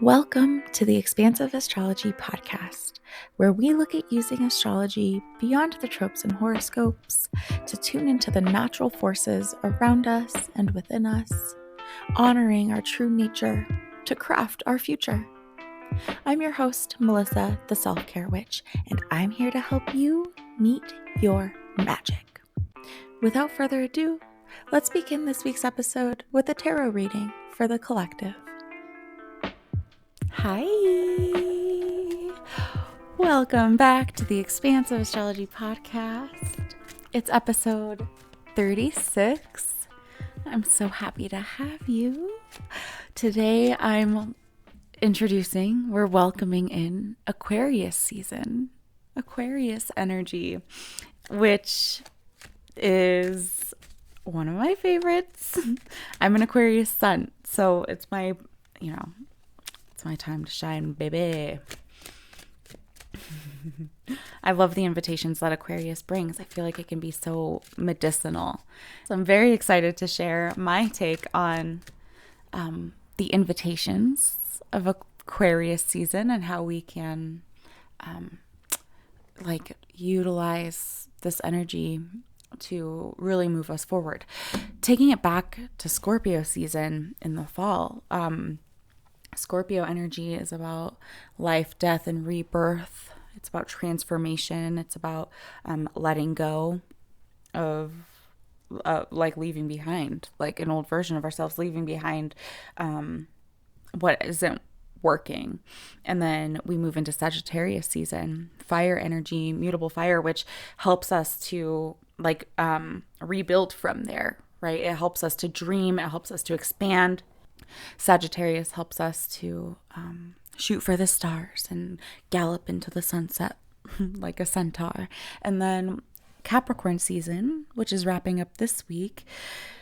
Welcome to the Expansive Astrology podcast, where we look at using astrology beyond the tropes and horoscopes to tune into the natural forces around us and within us, honoring our true nature to craft our future. I'm your host, Melissa, the Self-Care Witch, and I'm here to help you meet your magic. Without further ado, let's begin this week's episode with a tarot reading for the collective. Hi! Welcome back to the Expansive Astrology podcast. It's episode 36. I'm so happy to have you. Today we're welcoming in Aquarius season, Aquarius Energy, which is one of my favorites. I'm an Aquarius sun, so it's my time to shine, baby. I love the invitations that Aquarius brings. I feel like it can be so medicinal. So I'm very excited to share my take on the invitations of Aquarius season and how we can utilize this energy to really move us forward. Taking it back to Scorpio season in the fall, Scorpio energy is about life, death, and rebirth. It's about transformation. It's about letting go of leaving behind, like an old version of ourselves, leaving behind what isn't working. And then we move into Sagittarius season, fire energy, mutable fire, which helps us to rebuild from there, right? It helps us to dream. It helps us to expand. Sagittarius helps us to shoot for the stars and gallop into the sunset like a centaur. And then Capricorn season, which is wrapping up this week,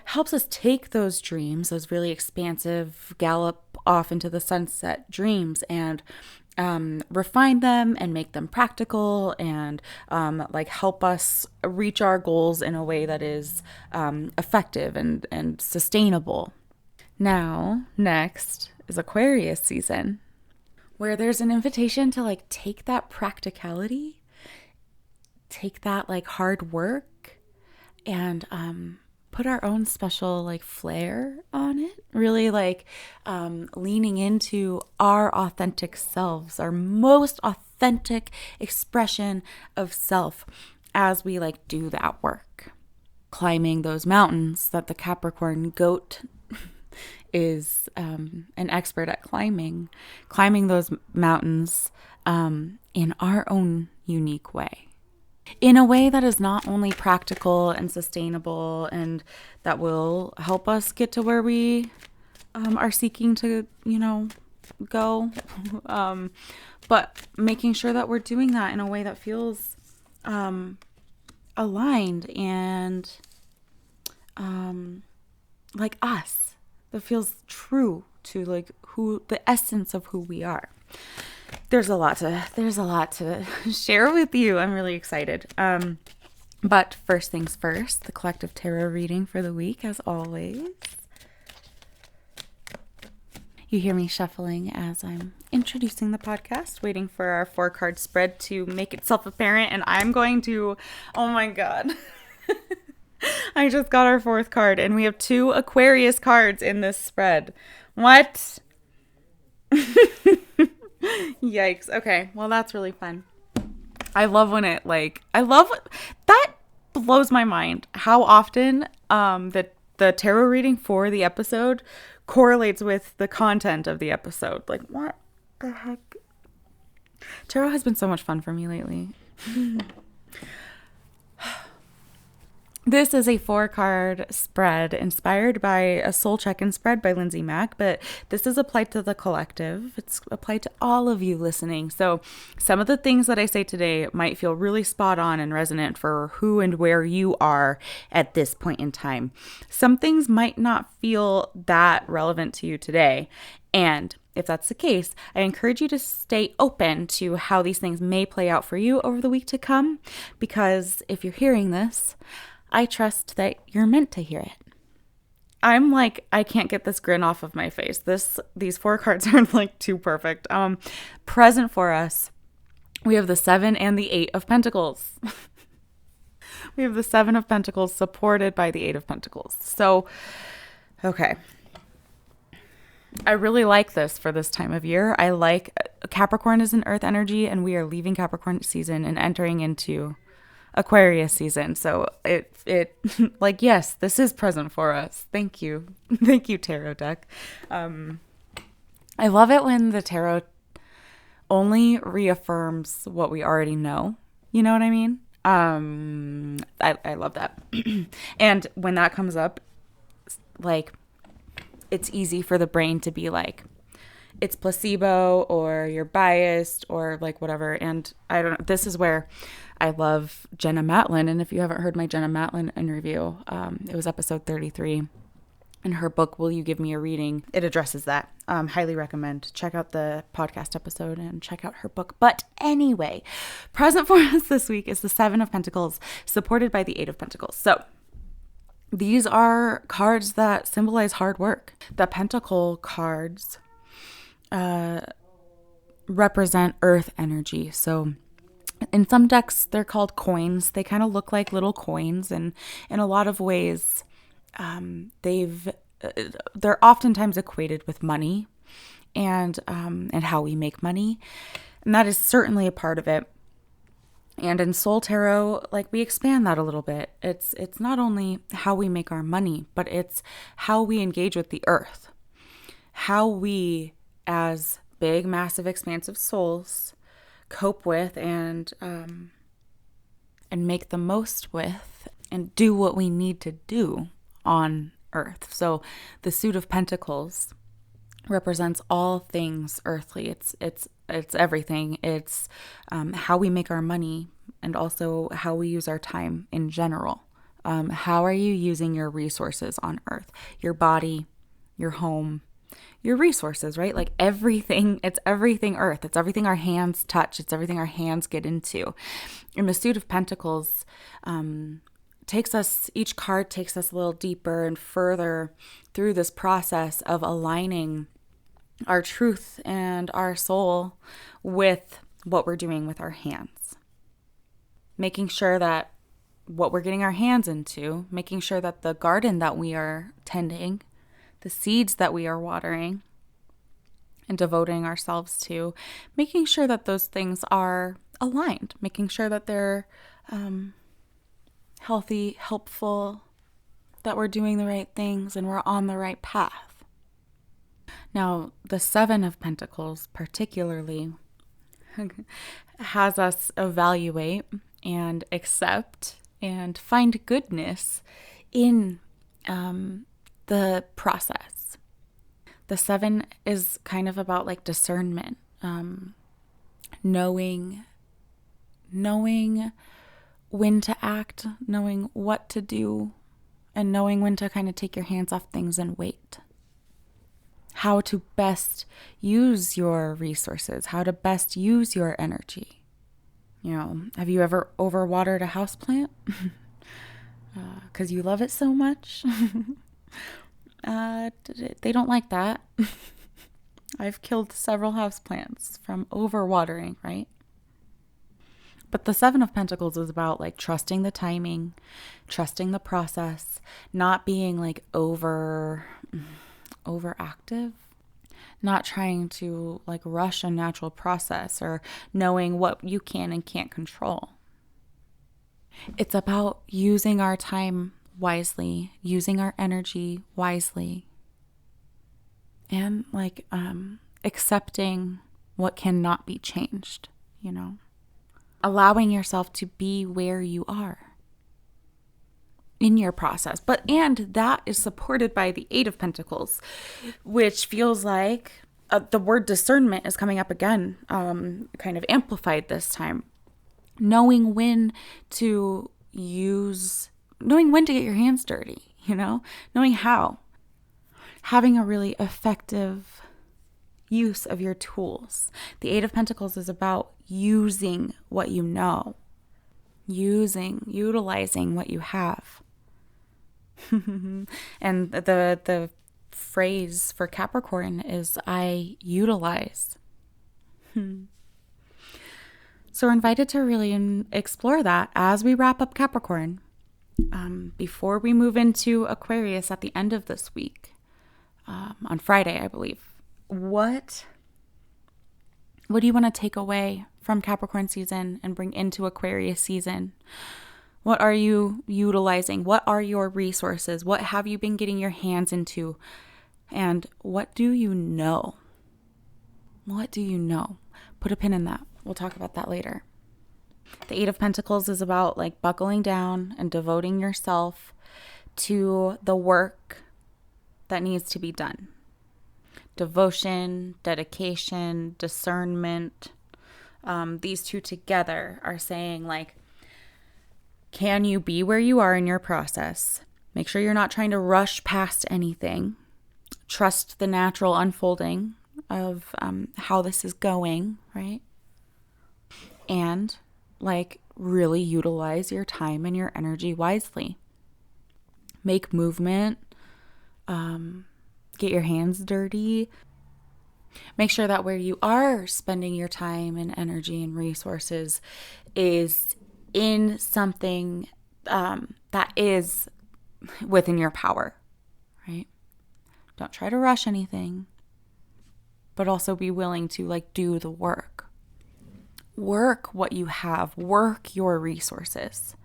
helps us take those dreams, those really expansive gallop off into the sunset dreams, and refine them and make them practical and help us reach our goals in a way that is effective and sustainable. Now, next is Aquarius season, where there's an invitation to take that practicality, take that hard work, and put our own special flair on it. Really leaning into our authentic selves, our most authentic expression of self as we do that work. Climbing those mountains that the Capricorn goat is an expert at climbing those mountains in our own unique way. In a way that is not only practical and sustainable and that will help us get to where we are seeking to, go, but making sure that we're doing that in a way that feels aligned and like us. That feels true to the essence of who we are. There's a lot to share with you. I'm really excited. But first things first, the collective tarot reading for the week, as always. You hear me shuffling as I'm introducing the podcast, waiting for our 4-card spread to make itself apparent, and I'm going to, oh my God. I just got our 4th card, and we have 2 Aquarius cards in this spread. What? Yikes. Okay, well, that's really fun. I love when that blows my mind how often the tarot reading for the episode correlates with the content of the episode. What the heck? Tarot has been so much fun for me lately. This is a 4-card spread inspired by a soul check-in spread by Lindsay Mack, but this is applied to the collective. It's applied to all of you listening. So some of the things that I say today might feel really spot on and resonant for who and where you are at this point in time. Some things might not feel that relevant to you today. And if that's the case, I encourage you to stay open to how these things may play out for you over the week to come, because if you're hearing this, I trust that you're meant to hear it. I'm like, I can't get this grin off of my face. These 4 cards are like too perfect. Present for us, we have the 7 and the 8 of Pentacles. We have the 7 of Pentacles supported by the 8 of Pentacles. So, okay. I really like this for this time of year. I like Capricorn is an earth energy, and we are leaving Capricorn season and entering into Aquarius season. So it like, yes, this is present for us. Thank you. Thank you, tarot deck. I love it when the tarot only reaffirms what we already know. You know what I mean? I love that. And when that comes up, like, it's easy for the brain to be like, it's placebo or you're biased or like whatever. And I don't know. This is where I love Jenna Matlin. And if you haven't heard my Jenna Matlin interview, it was episode 33. In her book, Will You Give Me a Reading? It addresses that. Highly recommend. Check out the podcast episode and check out her book. But anyway, present for us this week is the 7 of Pentacles supported by the 8 of Pentacles. So these are cards that symbolize hard work. The Pentacle cards represent earth energy. So in some decks, they're called coins. They kind of look like little coins. And in a lot of ways, they're oftentimes equated with money and how we make money. And that is certainly a part of it. And in Soul Tarot, like, we expand that a little bit. It's not only how we make our money, but it's how we engage with the earth. How we, as big, massive, expansive souls, cope with and make the most with and do what we need to do on earth. So the suit of Pentacles represents all things earthly. It's everything. It's how we make our money and also how we use our time in general. How are you using your resources on earth? Your body, your home, your resources, right? Like everything, it's everything earth. It's everything our hands touch. It's everything our hands get into. And the suit of Pentacles each card takes us a little deeper and further through this process of aligning our truth and our soul with what we're doing with our hands. Making sure that what we're getting our hands into, making sure that the garden that we are tending, the seeds that we are watering and devoting ourselves to, making sure that those things are aligned, making sure that they're healthy, helpful, that we're doing the right things and we're on the right path. Now, the 7 of Pentacles particularly has us evaluate and accept and find goodness in the process. The 7 is kind of about like discernment, knowing when to act, knowing what to do, and knowing when to kind of take your hands off things and wait. How to best use your resources, how to best use your energy. You know, have you ever overwatered a houseplant? Because you love it so much? They don't like that. I've killed several houseplants from overwatering, right? But the 7 of Pentacles is about like trusting the timing, trusting the process, not being like overactive, not trying to like rush a natural process or knowing what you can and can't control. It's about using our time wisely, using our energy wisely, and like accepting what cannot be changed, you know, allowing yourself to be where you are in your process. And that is supported by the 8 of Pentacles, which feels like the word discernment is coming up again, kind of amplified this time. Knowing when to get your hands dirty, you know, knowing how. Having a really effective use of your tools. The 8 of Pentacles is about using what you know, utilizing what you have. And the phrase for Capricorn is I utilize. So we're invited to really explore that as we wrap up Capricorn, before we move into Aquarius at the end of this week, on Friday, I believe. What do you want to take away from Capricorn season and bring into Aquarius season? What are you utilizing? What are your resources? What have you been getting your hands into? And what do you know? What do you know? Put a pin in that. We'll talk about that later. The Eight of Pentacles is about like buckling down and devoting yourself to the work that needs to be done. Devotion, dedication, discernment. These two together are saying like, can you be where you are in your process? Make sure you're not trying to rush past anything. Trust the natural unfolding of how this is going, right? And like really utilize your time and your energy wisely. Make movement. Get your hands dirty. Make sure that where you are spending your time and energy and resources is in something that is within your power, right? Don't try to rush anything, but also be willing to like do the work. Work what you have. Work your resources.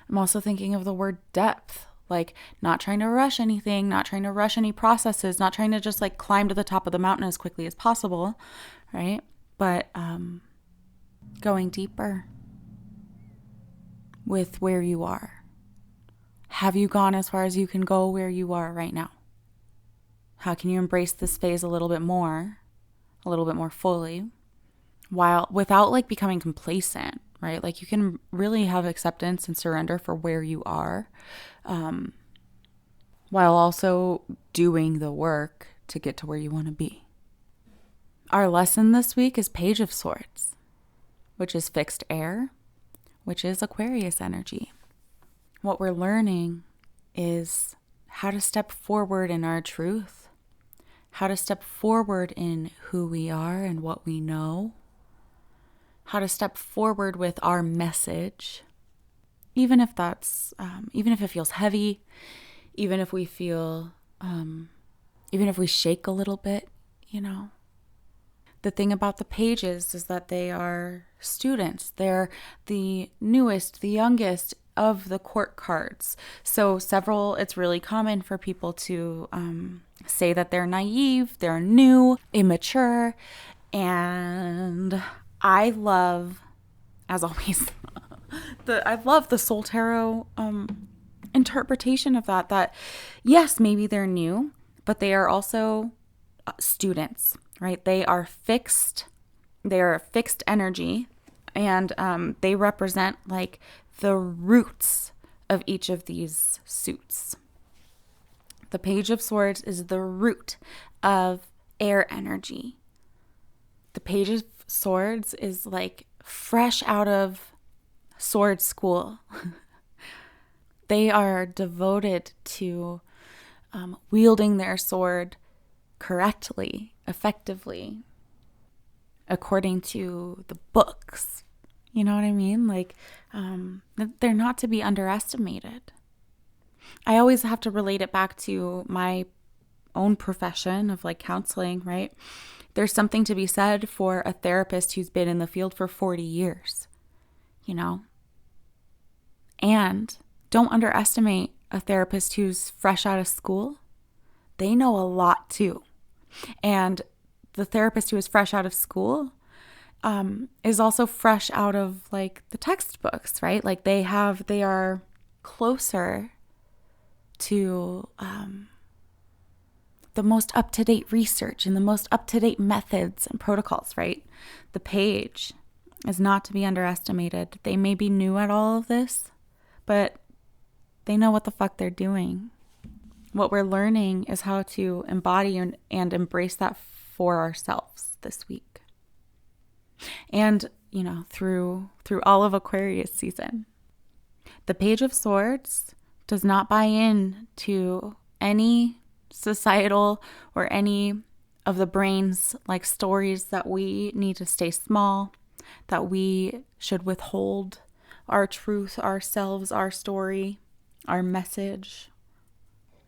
I'm also thinking of the word depth, like not trying to rush anything, not trying to rush any processes, not trying to just like climb to the top of the mountain as quickly as possible, right? But going deeper with where you are. Have you gone as far as you can go where you are right now? How can you embrace this phase a little bit more fully, while without like becoming complacent, right? Like you can really have acceptance and surrender for where you are, while also doing the work to get to where you want to be. Our lesson this week is Page of Swords, which is fixed air, which is Aquarius energy. What we're learning is how to step forward in our truth, how to step forward in who we are and what we know, how to step forward with our message, even if it feels heavy, even if we feel, even if we shake a little bit, you know. The thing about the pages is that they are students. They're the newest, the youngest of the court cards. So it's really common for people to say that they're naive, they're new, immature. And I love, as always, I love the Soul Tarot interpretation of that yes, maybe they're new, but they are also students, right? They are fixed energy, and they represent like the roots of each of these suits. The Page of Swords is the root of air energy. The Page of Swords is like fresh out of sword school. They are devoted to wielding their sword correctly, effectively, according to the books. You know what I mean? Like, they're not to be underestimated. I always have to relate it back to my own profession of like counseling, right? There's something to be said for a therapist who's been in the field for 40 years, you know? And don't underestimate a therapist who's fresh out of school. They know a lot too. And the therapist who is fresh out of school is also fresh out of like the textbooks, right? Like they are closer to the most up-to-date research and the most up-to-date methods and protocols, right? The Page is not to be underestimated. They may be new at all of this, but they know what the fuck they're doing. What we're learning is how to embody and embrace that for ourselves this week. And, you know, through all of Aquarius season. The Page of Swords does not buy in to any societal or any of the brain's like stories that we need to stay small, that we should withhold our truth, our selves, our story, our message.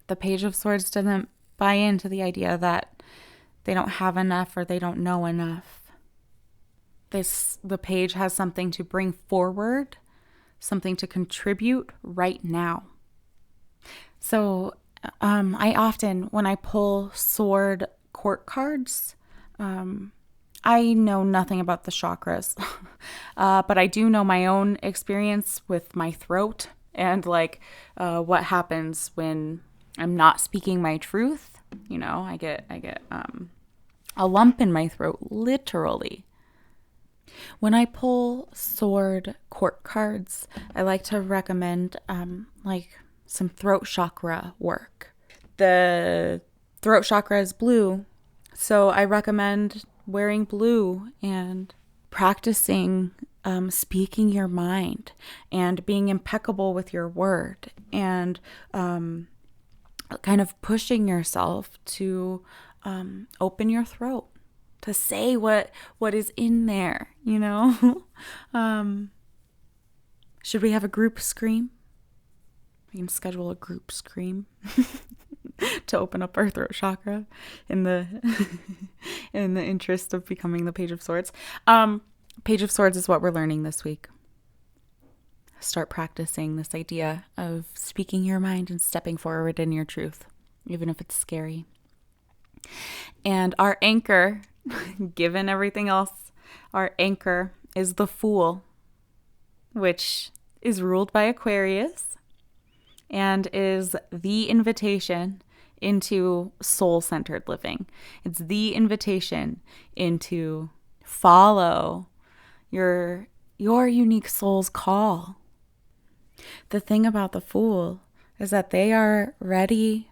The Page of Swords doesn't buy into the idea that they don't have enough or they don't know enough. The page has something to bring forward, something to contribute right now. So I often, when I pull sword court cards, I know nothing about the chakras, but I do know my own experience with my throat and like what happens when I'm not speaking my truth. You know, I get a lump in my throat, literally. When I pull sword court cards, I like to recommend like some throat chakra work. The throat chakra is blue, so I recommend wearing blue and practicing speaking your mind and being impeccable with your word and kind of pushing yourself to open your throat, to say what is in there, you know? Should we have a group scream? We can schedule a group scream to open up our throat chakra in the in the interest of becoming the Page of Swords. Page of Swords is what we're learning this week. Start practicing this idea of speaking your mind and stepping forward in your truth, even if it's scary. And our anchor, given everything else, our anchor is the Fool, which is ruled by Aquarius and is the invitation into soul-centered living. It's the invitation into follow your unique soul's call. The thing about the Fool is that they are ready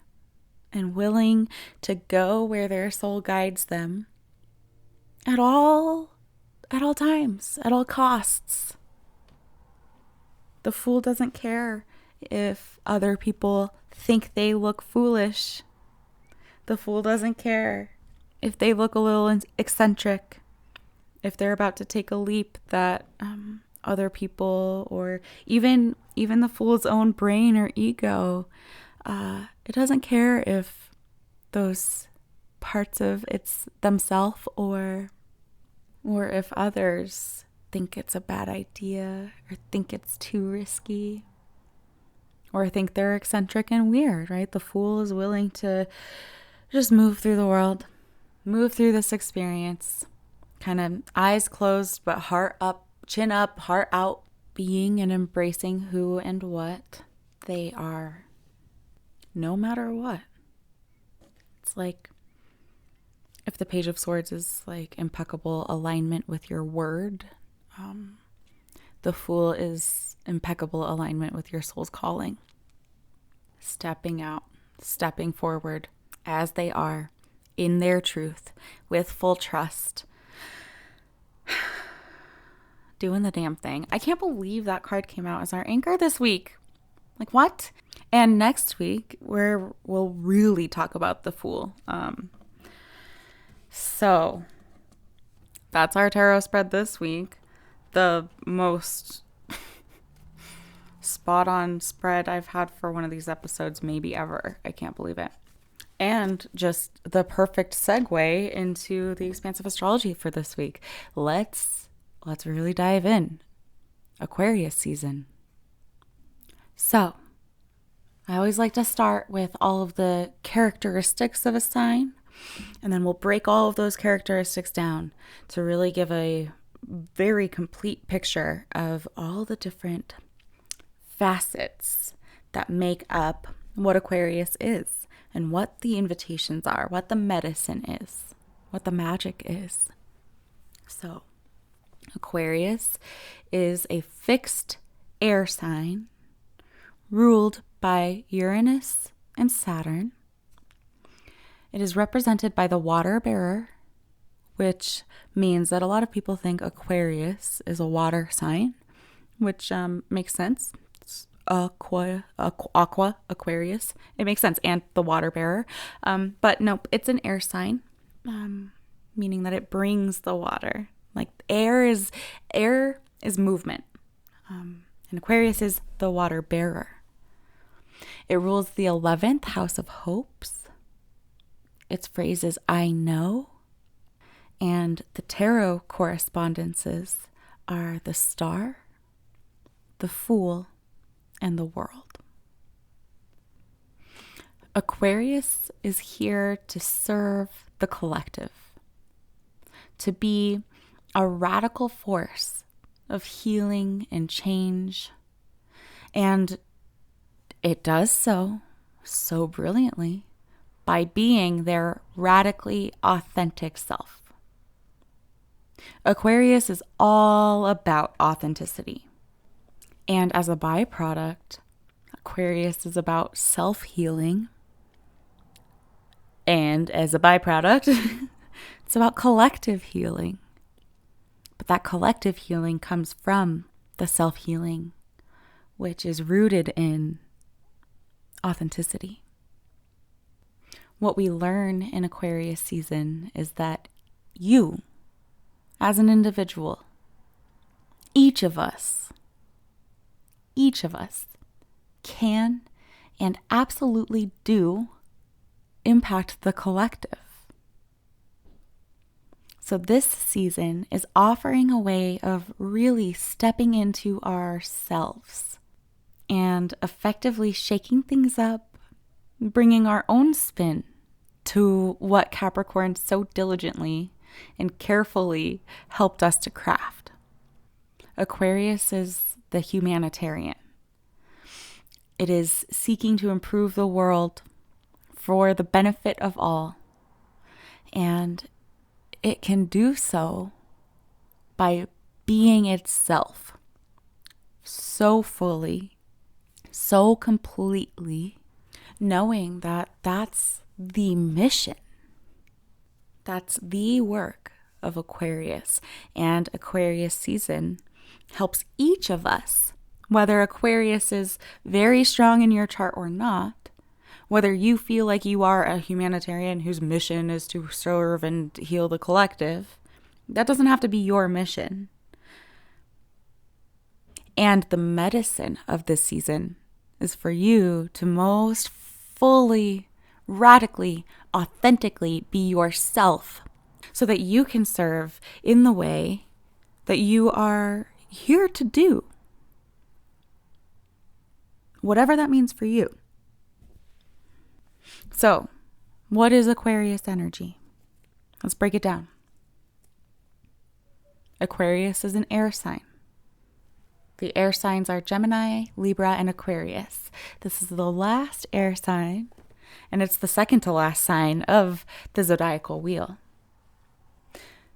and willing to go where their soul guides them at all times, at all costs. The Fool doesn't care if other people think they look foolish. The Fool doesn't care if they look a little eccentric, if they're about to take a leap that other people or even the Fool's own brain or ego, it doesn't care if those parts of it's themselves or if others think it's a bad idea or think it's too risky or think they're eccentric and weird, right? The Fool is willing to just move through the world, move through this experience, kind of eyes closed, but heart up, chin up, heart out, being and embracing who and what they are, no matter what. It's like if the Page of Swords is like impeccable alignment with your word, the Fool is impeccable alignment with your soul's calling. Stepping out, stepping forward as they are in their truth with full trust. Doing the damn thing. I can't believe that card came out as our anchor this week. Like, what? And next week, we'll really talk about the Fool. So, that's our tarot spread this week. The most spot-on spread I've had for one of these episodes maybe ever. I can't believe it. And just the perfect segue into the Expansive Astrology for this week. Let's really dive in. Aquarius season. So, I always like to start with all of the characteristics of a sign, and then we'll break all of those characteristics down to really give a very complete picture of all the different facets that make up what Aquarius is and what the invitations are, what the medicine is, what the magic is. So, Aquarius is a fixed air sign ruled by Uranus and Saturn. It is represented by the water bearer, which means that a lot of people think Aquarius is a water sign, which makes sense. It's Aquarius. It makes sense. And the water bearer. But nope, it's an air sign, meaning that it brings the water. Like air is movement. And Aquarius is the water bearer. It rules the 11th house of hopes. Its phrase is I know. And the tarot correspondences are the Star, the Fool, and the World. Aquarius is here to serve the collective, to be a radical force of healing and change. And it does so brilliantly by being their radically authentic self. Aquarius is all about authenticity. And as a byproduct, Aquarius is about self-healing. And as a byproduct, it's about collective healing. But that collective healing comes from the self-healing, which is rooted in authenticity. What we learn in Aquarius season is that you, as an individual, each of us can and absolutely do impact the collective. So this season is offering a way of really stepping into ourselves and effectively shaking things up, bringing our own spin to what Capricorn so diligently and carefully helped us to craft. Aquarius is the humanitarian. It is seeking to improve the world for the benefit of all. And it can do so by being itself so fully, so completely, knowing that that's the mission. That's the work of Aquarius. And Aquarius season helps each of us, whether Aquarius is very strong in your chart or not, whether you feel like you are a humanitarian whose mission is to serve and heal the collective, that doesn't have to be your mission. And the medicine of this season is for you to most fully, radically, authentically be yourself so that you can serve in the way that you are here to do. Whatever that means for you. So, what is Aquarius energy? Let's break it down. Aquarius is an air sign. The air signs are Gemini, Libra, and Aquarius. This is the last air sign, and it's the second to last sign of the zodiacal wheel.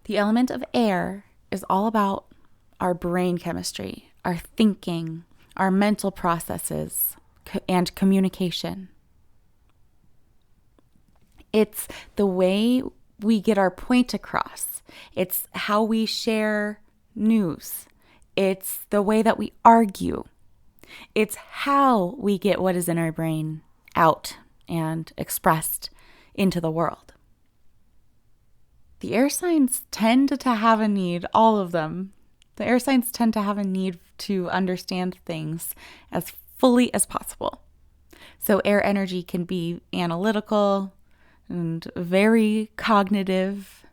The element of air is all about our brain chemistry, our thinking, our mental processes, and communication. It's the way we get our point across. It's how we share news. It's the way that we argue. It's how we get what is in our brain out and expressed into the world. The air signs tend to have a need, all of them. The air signs tend to have a need to understand things as fully as possible. So air energy can be analytical and very cognitive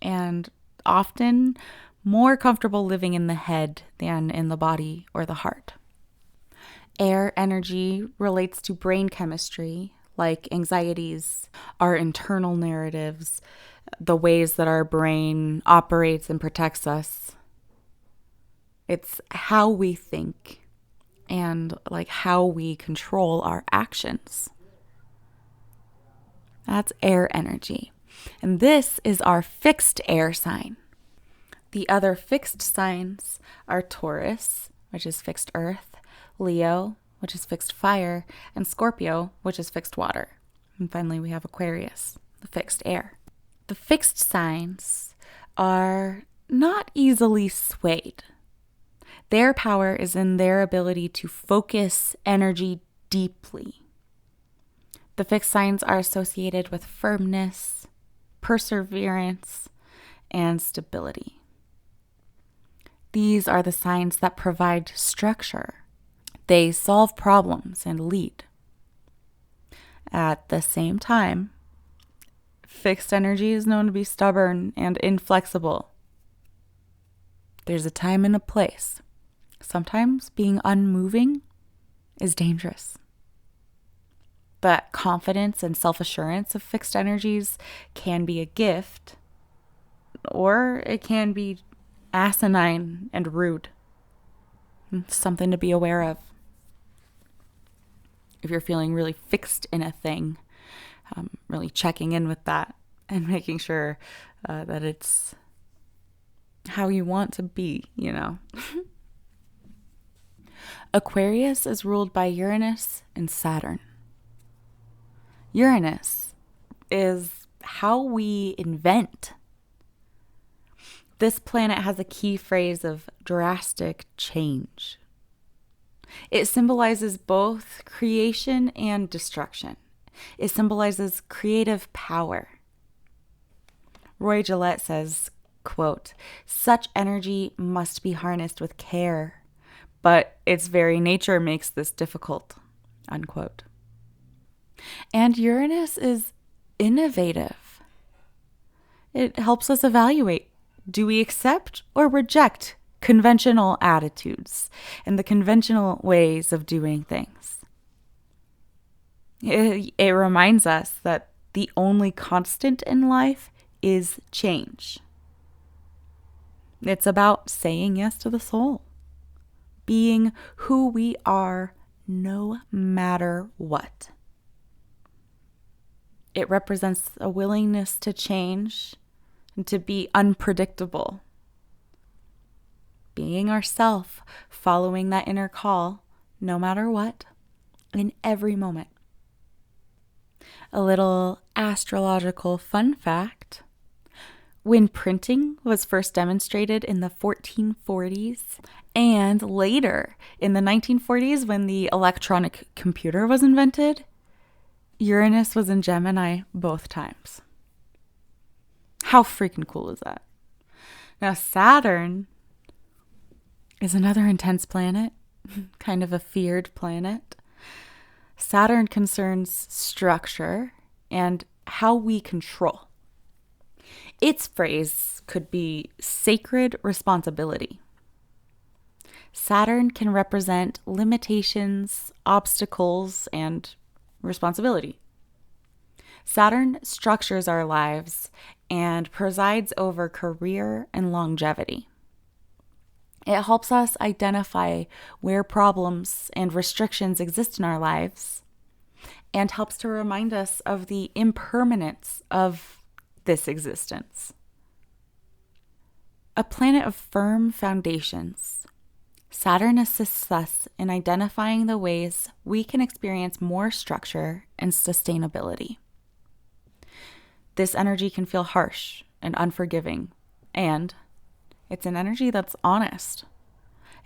and often more comfortable living in the head than in the body or the heart. Air energy relates to brain chemistry, like anxieties, our internal narratives, the ways that our brain operates and protects us. It's how we think and like how we control our actions. That's air energy. And this is our fixed air sign. The other fixed signs are Taurus, which is fixed earth, Leo, which is fixed fire, and Scorpio, which is fixed water. And finally, we have Aquarius, the fixed air. The fixed signs are not easily swayed. Their power is in their ability to focus energy deeply. The fixed signs are associated with firmness, perseverance, and stability. These are the signs that provide structure. They solve problems and lead. At the same time, fixed energy is known to be stubborn and inflexible. There's a time and a place. Sometimes being unmoving is dangerous. The confidence and self-assurance of fixed energies can be a gift, or it can be asinine and rude. It's something to be aware of. If you're feeling really fixed in a thing, really checking in with that and making sure that it's how you want to be, you know. Aquarius is ruled by Uranus and Saturn. Uranus is how we invent. This planet has a key phrase of drastic change. It symbolizes both creation and destruction. It symbolizes creative power. Roy Gillette says, quote, "Such energy must be harnessed with care, but its very nature makes this difficult," unquote. And Uranus is innovative. It helps us evaluate, do we accept or reject conventional attitudes and the conventional ways of doing things? It reminds us that the only constant in life is change. It's about saying yes to the soul, being who we are no matter what. It represents a willingness to change and to be unpredictable. Being ourself, following that inner call, no matter what, in every moment. A little astrological fun fact. When printing was first demonstrated in the 1440s and later in the 1940s when the electronic computer was invented, Uranus was in Gemini both times. How freaking cool is that? Now, Saturn is another intense planet, kind of a feared planet. Saturn concerns structure and how we control. Its phrase could be sacred responsibility. Saturn can represent limitations, obstacles, and responsibility. Saturn structures our lives and presides over career and longevity. It helps us identify where problems and restrictions exist in our lives and helps to remind us of the impermanence of this existence. A planet of firm foundations, Saturn assists us in identifying the ways we can experience more structure and sustainability. This energy can feel harsh and unforgiving, and it's an energy that's honest.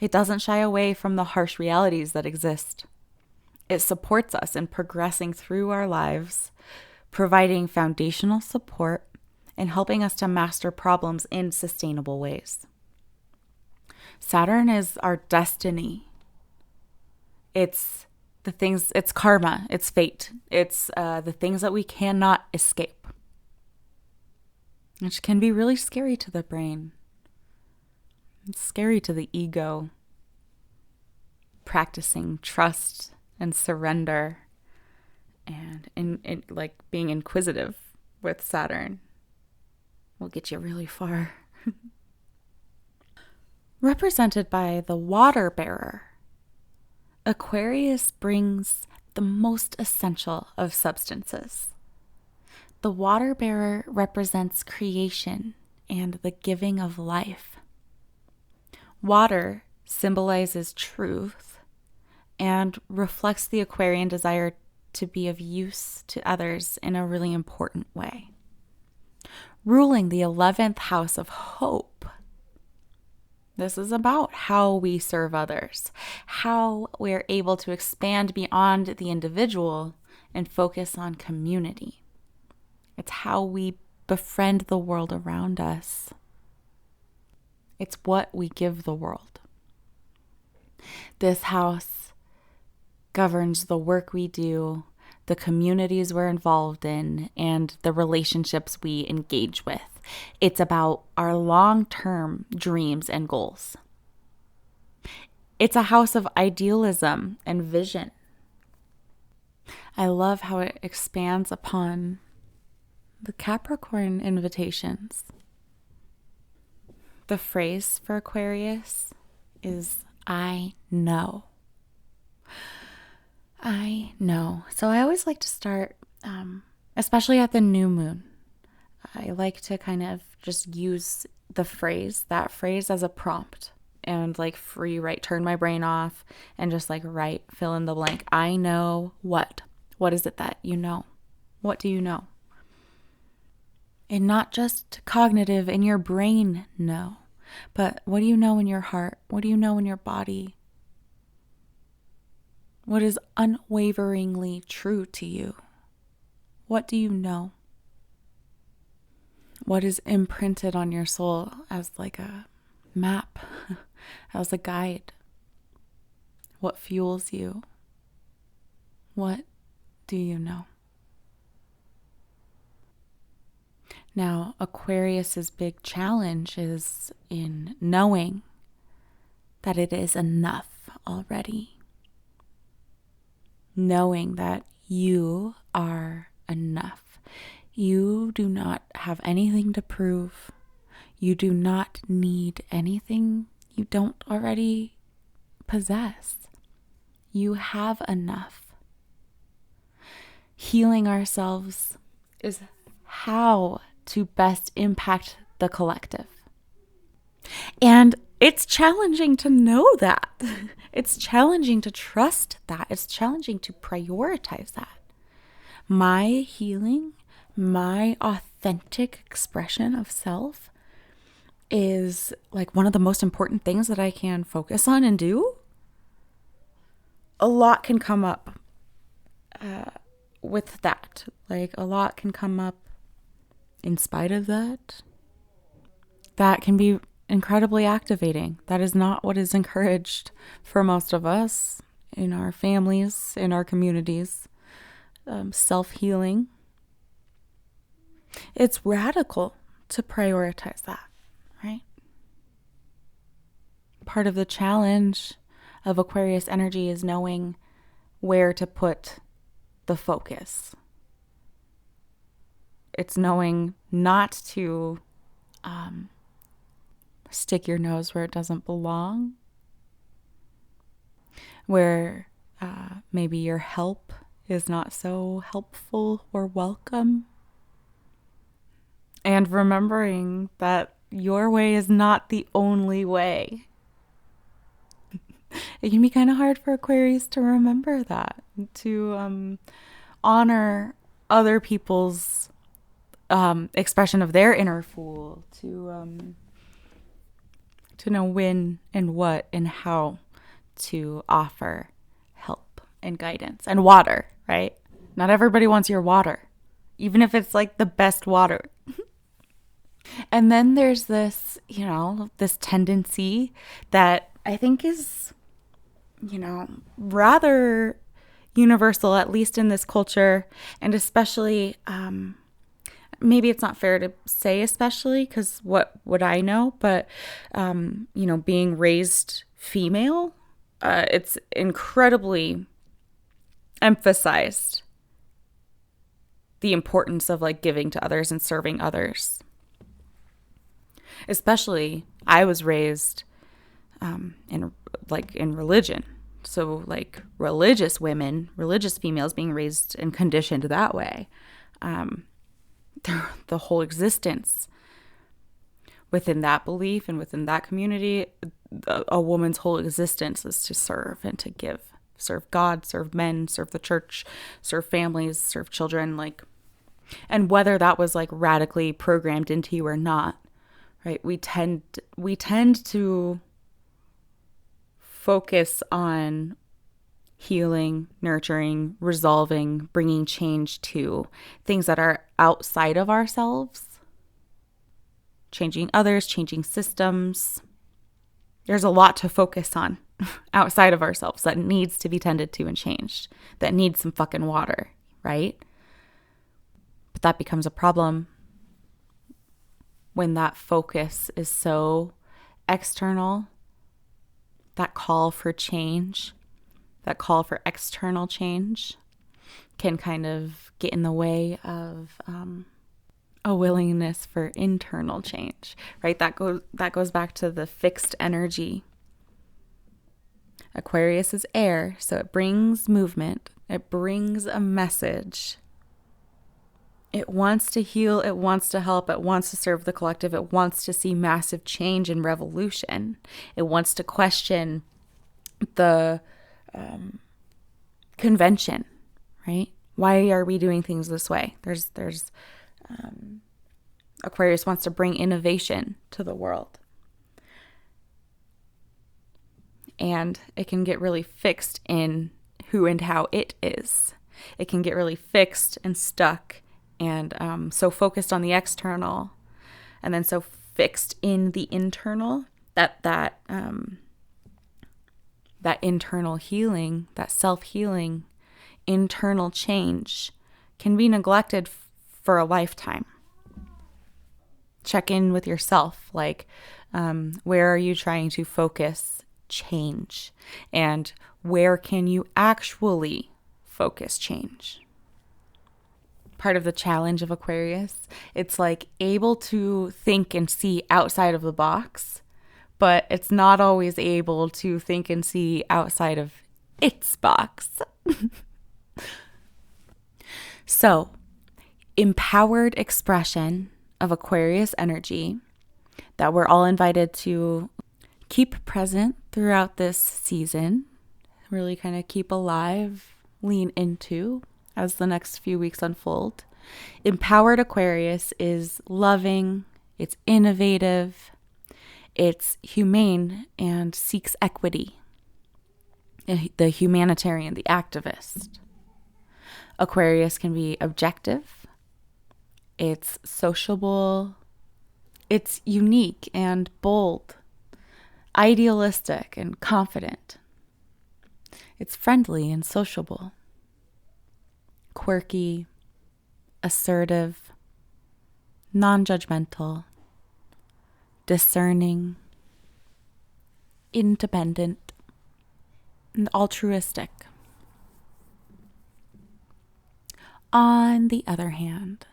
It doesn't shy away from the harsh realities that exist. It supports us in progressing through our lives, providing foundational support and helping us to master problems in sustainable ways. Saturn is our destiny. It's the things, it's karma, it's fate. It's the things that we cannot escape, which can be really scary to the brain. It's scary to the ego. Practicing trust and surrender and like being inquisitive with Saturn will get you really far. Represented by the water bearer, Aquarius brings the most essential of substances. The water bearer represents creation and the giving of life. Water symbolizes truth and reflects the Aquarian desire to be of use to others in a really important way. Ruling the 11th house of hope, This is about how we serve others, how we're able to expand beyond the individual and focus on community. It's how we befriend the world around us. It's what we give the world. This house governs the work we do, the communities we're involved in, and the relationships we engage with. It's about our long-term dreams and goals. It's a house of idealism and vision. I love how it expands upon the Capricorn invitations. The phrase for Aquarius is, I know. I know. So I always like to start, especially at the new moon, I like to kind of just use that phrase as a prompt and like free write, turn my brain off and just like write, fill in the blank. I know what? What is it that you know? What do you know? And not just cognitive in your brain, no. But what do you know in your heart? What do you know in your body? What is unwaveringly true to you? What do you know? What is imprinted on your soul as like a map, as a guide? What fuels you? What do you know? Now, Aquarius's big challenge is in knowing that it is enough already. Knowing that you are enough. You do not have anything to prove. You do not need anything you don't already possess. You have enough. Healing ourselves is how to best impact the collective. And it's challenging to know that. It's challenging to trust that. It's challenging to prioritize that. My healing, my authentic expression of self is like one of the most important things that I can focus on and do. A lot can come up with that. Like a lot can come up in spite of that. That can be incredibly activating. That is not what is encouraged for most of us in our families, in our communities. Self-healing. It's radical to prioritize that, right? Part of the challenge of Aquarius energy is knowing where to put the focus. It's knowing not to stick your nose where it doesn't belong, where maybe your help is not so helpful or welcome. And remembering that your way is not the only way. It can be kind of hard for Aquarius to remember that, to honor other people's expression of their inner fool, to know when and what and how to offer help and guidance and water, right? Not everybody wants your water, even if it's like the best water. And then there's this, this tendency that I think is, rather universal, at least in this culture, and especially, maybe it's not fair to say especially, because what would I know? But, being raised female, it's incredibly emphasized the importance of like giving to others and serving others. Especially, I was raised in religion. So like religious women, religious females being raised and conditioned that way. The whole existence within that belief and within that community, a woman's whole existence is to serve and to give. Serve God, serve men, serve the church, serve families, serve children, and whether that was like radically programmed into you or not, right? We tend to focus on healing, nurturing, resolving, bringing change to things that are outside of ourselves, changing others, changing systems. There's a lot to focus on outside of ourselves that needs to be tended to and changed, that needs some fucking water, right? But that becomes a problem when that focus is so external. That call for change, that call for external change can kind of get in the way of a willingness for internal change, right? That goes back to the fixed energy. Aquarius is air, so it brings movement. It brings a message. It wants to heal. It wants to help. It wants to serve the collective. It wants to see massive change and revolution. It wants to question the convention, right? Why are we doing things this way? Aquarius wants to bring innovation to the world. And it can get really fixed in who and how it is. It can get really fixed and stuck and so focused on the external and then so fixed in the internal that internal healing, that self-healing, internal change can be neglected for a lifetime. Check in with yourself, like where are you trying to focus change, and where can you actually focus change? Part of the challenge of Aquarius, it's like able to think and see outside of the box, but it's not always able to think and see outside of its box. So, empowered expression of Aquarius energy that we're all invited to keep present throughout this season, really kind of keep alive, lean into as the next few weeks unfold. Empowered Aquarius is loving, it's innovative, it's humane, and seeks equity. The humanitarian, the activist. Aquarius can be objective, it's sociable, it's unique and bold, idealistic and confident. It's friendly and sociable, quirky, assertive, non-judgmental, discerning, independent, and altruistic. On the other hand,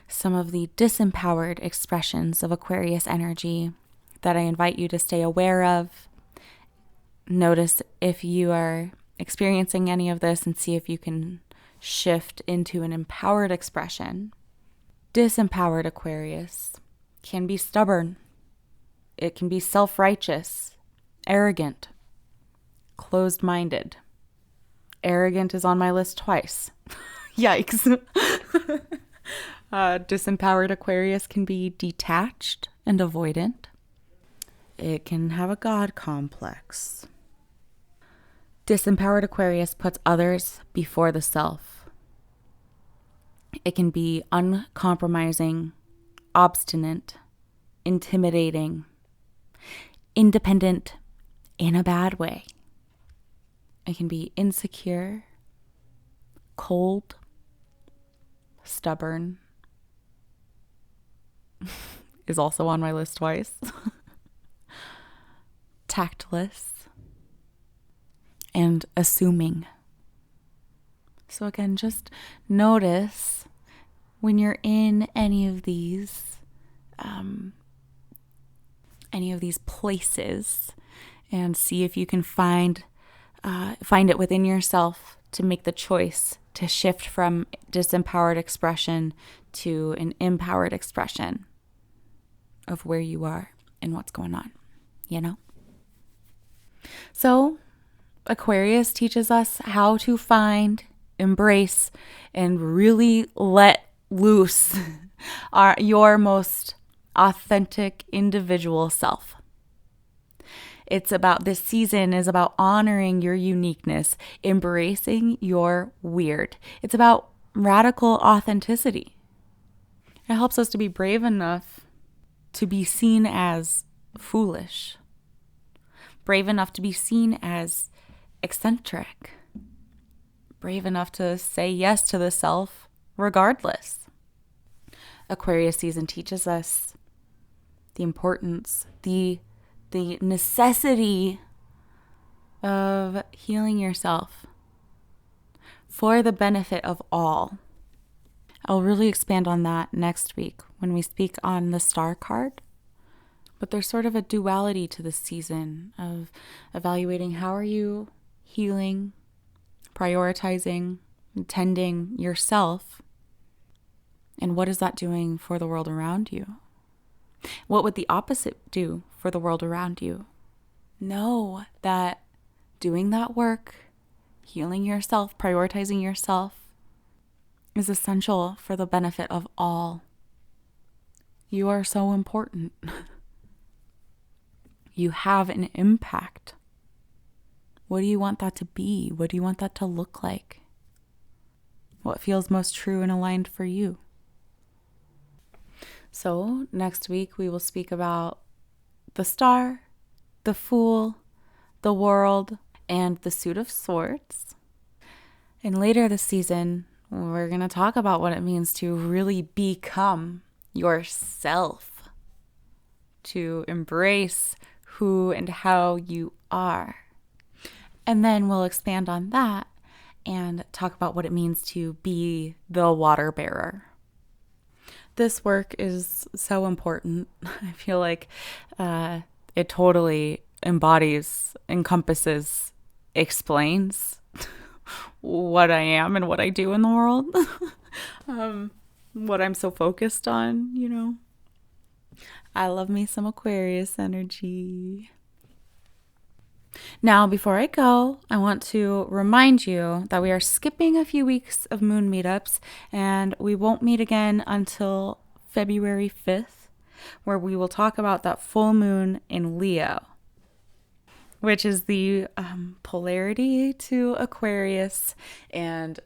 some of the disempowered expressions of Aquarius energy that I invite you to stay aware of. Notice if you are experiencing any of this and see if you can shift into an empowered expression. Disempowered Aquarius can be stubborn. It can be self-righteous, arrogant, closed-minded. Arrogant is on my list twice. Yikes. Disempowered Aquarius can be detached and avoidant. It can have a God complex. Disempowered Aquarius puts others before the self. It can be uncompromising, obstinate, intimidating, independent in a bad way. It can be insecure, cold, stubborn, is also on my list twice, tactless, and assuming. So again, just notice when you're in any of these places and see if you can find it within yourself to make the choice to shift from disempowered expression to an empowered expression of where you are and what's going on, you know? So Aquarius teaches us how to find, embrace, and really let loose your most authentic individual self. It's about, this season is about honoring your uniqueness, embracing your weird. It's about radical authenticity. It helps us to be brave enough to be seen as foolish, brave enough to be seen as eccentric, brave enough to say yes to the self regardless. Aquarius season teaches us the importance, the necessity of healing yourself for the benefit of all. I'll really expand on that next week when we speak on the star card. But there's sort of a duality to this season of evaluating how are you healing, prioritizing, tending yourself, and what is that doing for the world around you? What would the opposite do for the world around you? Know that doing that work, healing yourself, prioritizing yourself, is essential for the benefit of all. You are so important. You have an impact. What do you want that to be? What do you want that to look like? What feels most true and aligned for you? So next week we will speak about the star, the fool, the world, and the suit of swords. And later this season, we're going to talk about what it means to really become yourself, to embrace who and how you are. And then we'll expand on that and talk about what it means to be the water bearer. This work is so important. I feel like it totally embodies, encompasses, explains what I am and what I do in the world. What I'm so focused on, you know. I love me some Aquarius energy. Now, before I go, I want to remind you that we are skipping a few weeks of moon meetups, and we won't meet again until February 5th, where we will talk about that full moon in Leo, which is the polarity to Aquarius, and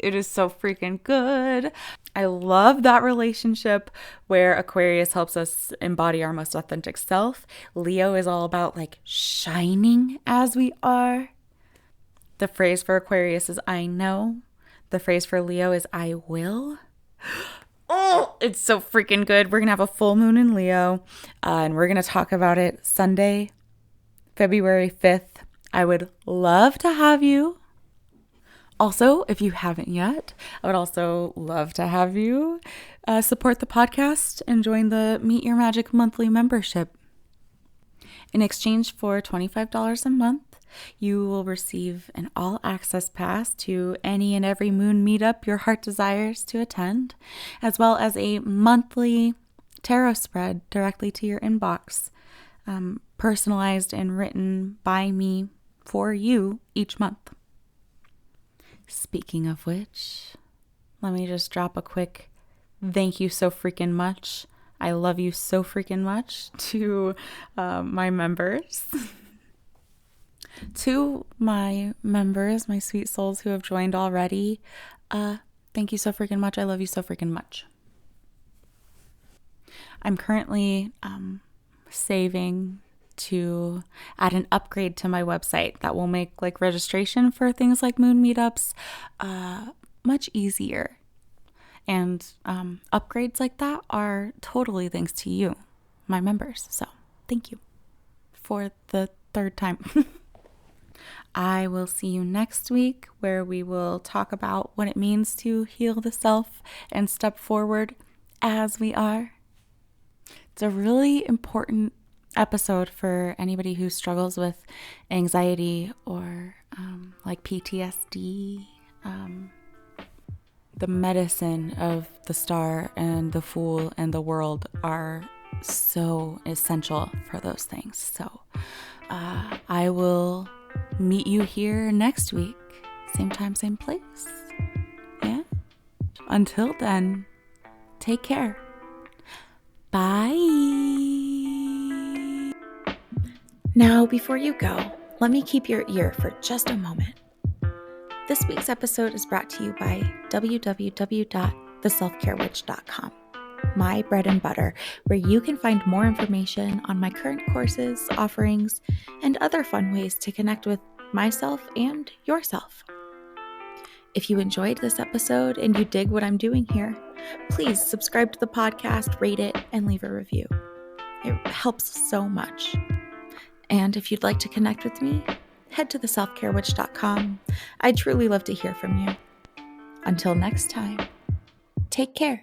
it is so freaking good. I love that relationship where Aquarius helps us embody our most authentic self. Leo is all about like shining as we are. The phrase for Aquarius is I know. The phrase for Leo is I will. Oh, it's so freaking good. We're going to have a full moon in Leo, and we're going to talk about it Sunday, February 5th. I would love to have you. Also, if you haven't yet, I would also love to have you support the podcast and join the Meet Your Magic monthly membership. In exchange for $25 a month, you will receive an all-access pass to any and every moon meetup your heart desires to attend, as well as a monthly tarot spread directly to your inbox, personalized and written by me for you each month. Speaking of which, let me just drop a quick thank you so freaking much. I love you so freaking much to my members. To my members, my sweet souls who have joined already, thank you so freaking much. I love you so freaking much. I'm currently saving to add an upgrade to my website that will make like registration for things like moon meetups much easier. And upgrades like that are totally thanks to you, my members. So thank you for the third time. I will see you next week, where we will talk about what it means to heal the self and step forward as we are. It's a really important episode for anybody who struggles with anxiety or like PTSD. The medicine of the star and the fool and the world are so essential for those things. So I will meet you here next week, same time, same place. Yeah. Until then, Take care. Bye. Now, before you go, let me keep your ear for just a moment. This week's episode is brought to you by www.theselfcarewitch.com, my bread and butter, where you can find more information on my current courses, offerings, and other fun ways to connect with myself and yourself. If you enjoyed this episode and you dig what I'm doing here, please subscribe to the podcast, rate it, and leave a review. It helps so much. And if you'd like to connect with me, head to theselfcarewitch.com. I'd truly love to hear from you. Until next time, take care.